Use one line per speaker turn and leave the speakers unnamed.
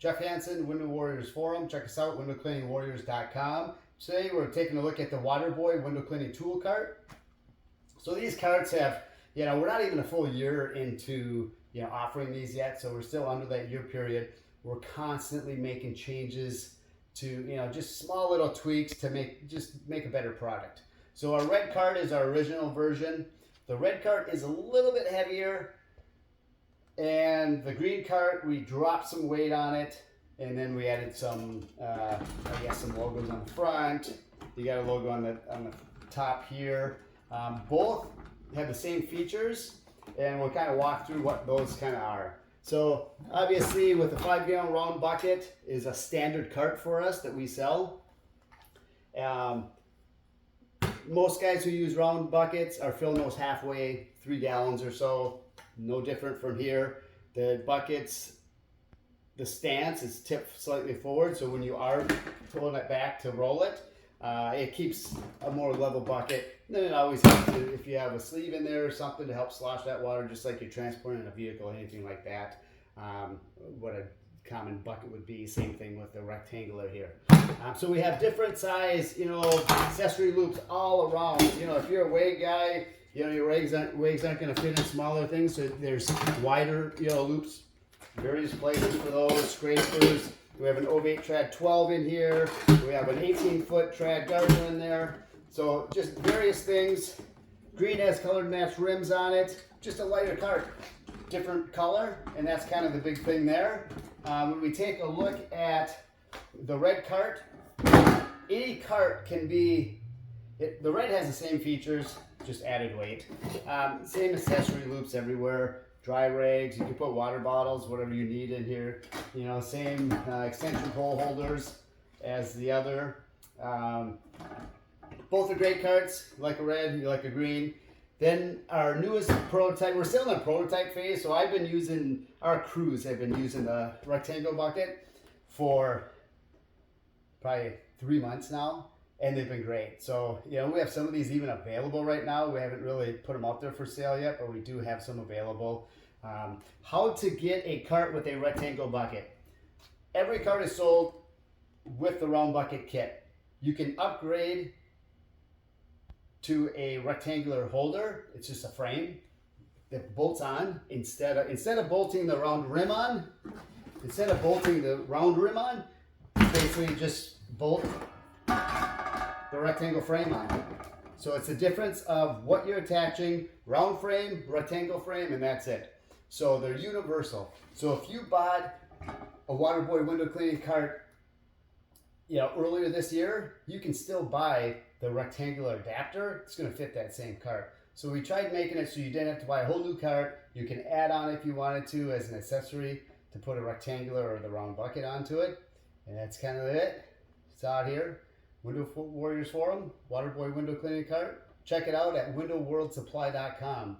Jeff Hansen, Window Warriors Forum. Check us out, windowcleaningwarriors.com. Today we're taking a look at the Waterboy Window Cleaning Tool Cart. So these carts have, we're not even a full year into, offering these yet, so we're still under that year period. We're constantly making changes to, just small little tweaks to make a better product. So our red cart is our original version. The red cart is a little bit heavier, and the green cart, we dropped some weight on it, and then we added some, some logos on the front. You got a logo on the top here. Both have the same features, and we'll kind of walk through what those kind of are. So obviously, with a 5-gallon round bucket is a standard cart for us that we sell. Most guys who use round buckets are filling those halfway, 3 gallons or so. No different from here. The buckets, the stance is tipped slightly forward, so when you are pulling it back to roll it, it keeps a more level bucket. And then it always helps if you have a sleeve in there or something to help slosh that water, just like you're transporting a vehicle or anything like that. What a common bucket would be. Same thing with the rectangular here. So we have different size, accessory loops all around. If you're a wag guy, your wags aren't going to fit in smaller things. So there's wider, loops, various places for those, scrapers. We have an 08 trad 12 in here. We have an 18-foot trad garter in there. So just various things. Green has colored matched rims on it. Just a lighter cart, different color, and that's kind of the big thing there. When we take a look at the red cart, any cart can be, the red has the same features, just added weight. Same accessory loops everywhere. Dry rags, you can put water bottles, whatever you need in here. Same extension pole holders as the other. Both are great carts, you like a red, you like a green. Then our newest prototype, we're still in the prototype phase, so our crews have been using the rectangle bucket for probably 3 months now, and they've been great. So, we have some of these even available right now. We haven't really put them out there for sale yet, but we do have some available. How to get a cart with a rectangle bucket. Every cart is sold with the round bucket kit. You can upgrade to a rectangular holder. It's just a frame that bolts on instead of bolting the round rim on. Basically just bolt the rectangle frame on. So it's a difference of what you're attaching, round frame, rectangle frame, and that's it. So they're universal. So if you bought a Waterboy window cleaning cart, earlier this year, you can still buy the rectangular adapter. It's going to fit that same cart. So we tried making it so you didn't have to buy a whole new cart. You can add on if you wanted to as an accessory to put a rectangular or the round bucket onto it. And that's kind of it. It's out here. Window Warriors Forum, Waterboy Window Cleaning Cart. Check it out at windowworldsupply.com.